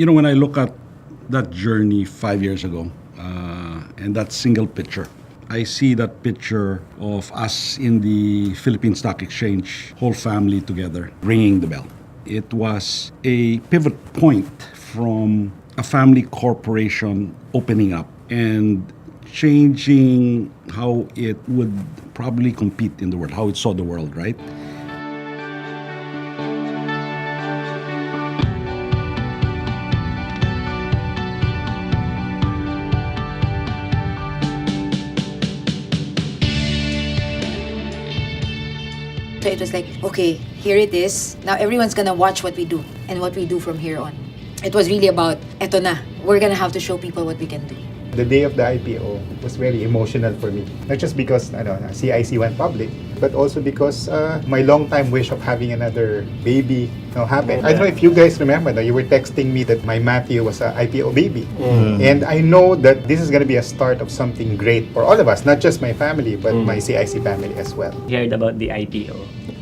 When I look at that journey 5 years ago, and that single picture, I see that picture of us in the Philippine Stock Exchange, whole family together, ringing the bell. It was a pivot point from a family corporation opening up and changing how it would probably compete in the world, how it saw the world, right? So it was like, okay, here it is. Now everyone's gonna watch what we do and what we do from here on. It was really about, eto na, we're gonna have to show people what we can do. The day of the IPO was very emotional for me. Not just because CIC went public, but also because my long-time wish of having another baby happened. I don't know if you guys remember that you were texting me that my Matthew was an IPO baby. And I know that this is going to be a start of something great for all of us, not just my family, but my CIC family as well. Heard about the IPO.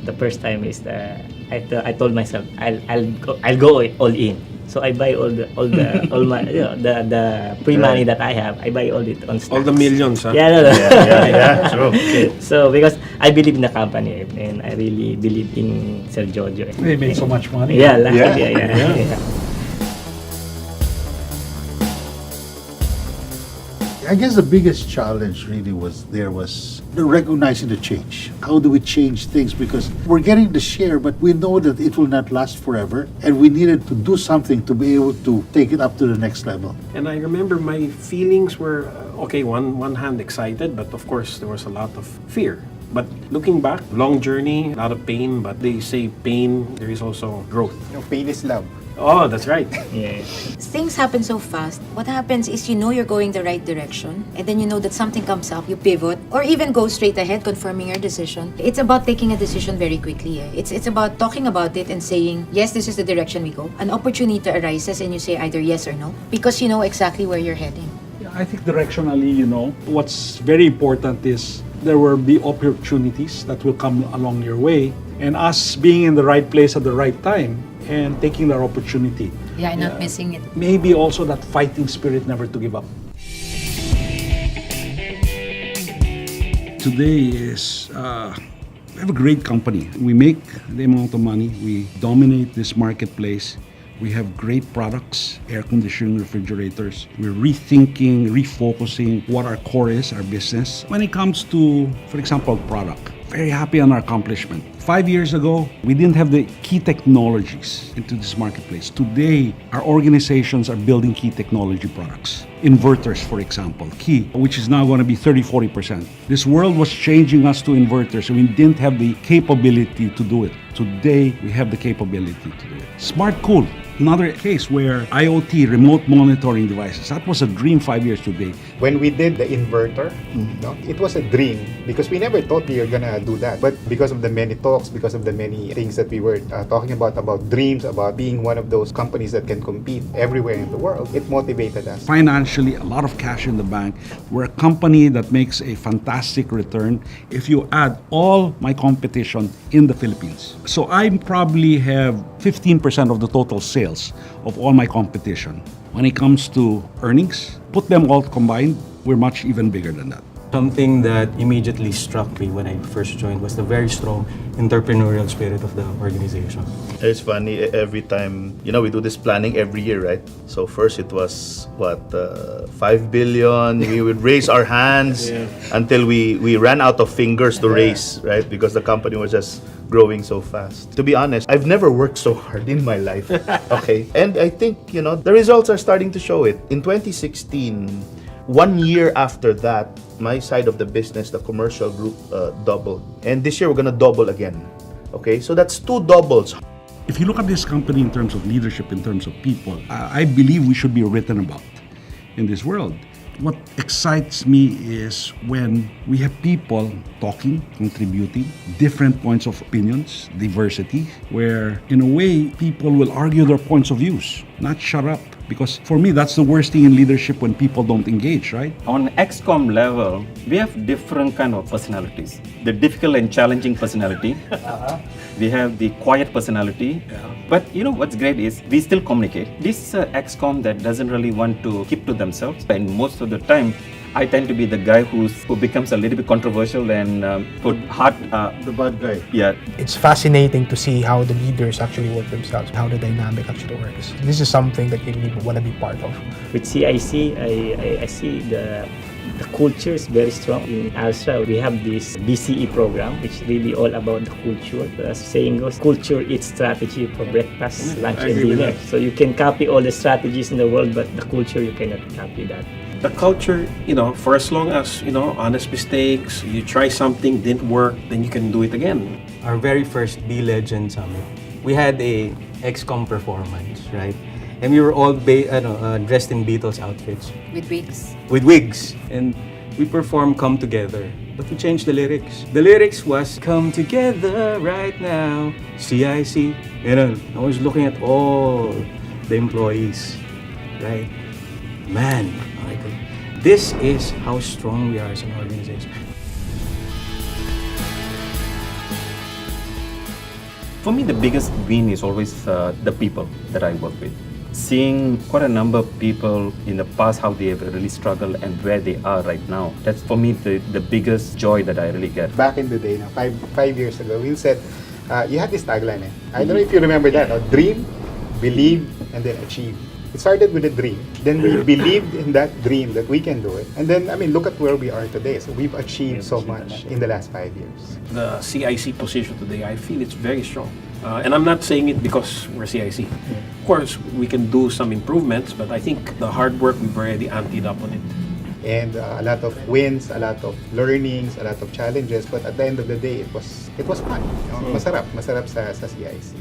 The first time is I told myself I'll go all in. So I buy all my the free money that I have. I buy all it on stocks. All the millions, huh? Yeah, true. Okay. So because I believe in the company and I really believe in Sir Jojo. They made so much money. Yeah. I guess the biggest challenge really was the recognizing the change. How do we change things? Because we're getting the share, but we know that it will not last forever, and we needed to do something to be able to take it up to the next level. And I remember my feelings were, one hand excited, but of course there was a lot of fear. But looking back, long journey, a lot of pain, but they say pain, there is also growth. Pain is love. Oh, that's right. Yeah. Things happen so fast. What happens is you're going the right direction, and then you know that something comes up, you pivot, or even go straight ahead, confirming your decision. It's about taking a decision very quickly. It's about talking about it and saying, yes, this is the direction we go. An opportunity arises and you say either yes or no, because you know exactly where you're heading. I think directionally, what's very important is there will be opportunities that will come along your way, and us being in the right place at the right time and taking that opportunity. Yeah, and not missing it. Maybe also that fighting spirit never to give up. Today is, we have a great company. We make the amount of money. We dominate this marketplace. We have great products, air conditioning, refrigerators. We're rethinking, refocusing what our core is, our business. When it comes to, for example, product, very happy on our accomplishment. 5 years ago, we didn't have the key technologies into this marketplace. Today, our organizations are building key technology products. Inverters, for example, key, which is now going to be 30-40%. This world was changing us to inverters, and we didn't have the capability to do it. Today, we have the capability to do it. Smart Cool, another case where IoT, remote monitoring devices, that was a dream 5 years today. When we did the inverter, it was a dream because we never thought we were gonna do that. But because of the many talks, because of the many things that we were talking about dreams, about being one of those companies that can compete everywhere in the world, it motivated us. Financially, a lot of cash in the bank. We're a company that makes a fantastic return if you add all my competition in the Philippines. So I probably have 15% of the total sales of all my competition. When it comes to earnings, put them all combined, we're much even bigger than that. Something that immediately struck me when I first joined was the very strong entrepreneurial spirit of the organization. It's funny, every time, we do this planning every year, right? So first it was, 5 billion, we would raise our hands until we ran out of fingers to raise, right? Because the company was just growing so fast. To be honest, I've never worked so hard in my life, okay? And I think, the results are starting to show it. In 2016, 1 year after that, my side of the business, the commercial group, doubled. And this year, we're gonna double again. Okay, so that's 2 doubles. If you look at this company in terms of leadership, in terms of people, I believe we should be written about in this world. What excites me is when we have people talking, contributing, different points of opinions, diversity, where in a way people will argue their points of views, not shut up. Because for me, that's the worst thing in leadership when people don't engage, right? On XCOM level, we have different kind of personalities. The difficult and challenging personality. We have the quiet personality. But you know what's great is we still communicate. This XCOM that doesn't really want to keep to themselves, and most of the time, I tend to be the guy who becomes a little bit controversial and put hard. The bad guy. Yeah, It's fascinating to see how the leaders actually work themselves, how the dynamic actually works. This is something that you really want to be part of. With CIC, I see the culture is very strong. In ALSA, we have this BCE program, which is really all about the culture. As saying goes, culture eats strategy for breakfast, lunch, and dinner. So you can copy all the strategies in the world, but the culture, you cannot copy that. The culture, for as long as, honest mistakes, you try something, didn't work, then you can do it again. our very first Be Legend Summit, we had a XCOM performance, right? And we were all dressed in Beatles outfits With wigs. with wigs, and we performed "Come Together," but we changed the lyrics. The lyrics was "Come together right now, CIC." I was looking at all the employees, right? Man, this is how strong we are as an organization. For me, the biggest win is always the people that I work with. Seeing quite a number of people in the past, how they have really struggled and where they are right now. That's for me the biggest joy that I really get. Back in the day, five years ago, we said, you had this tagline. I don't know if you remember that. Dream, believe, and then achieve. It started with a dream. Then we believed in that dream that we can do it. And then, look at where we are today. So we've achieved so much in the last 5 years. The CIC position today, I feel it's very strong. And I'm not saying it because we're CIC. Of course, we can do some improvements, but I think the hard work, we've already anteed up on it. And a lot of wins, a lot of learnings, a lot of challenges. But at the end of the day, it was fun. Masarap sa CIC.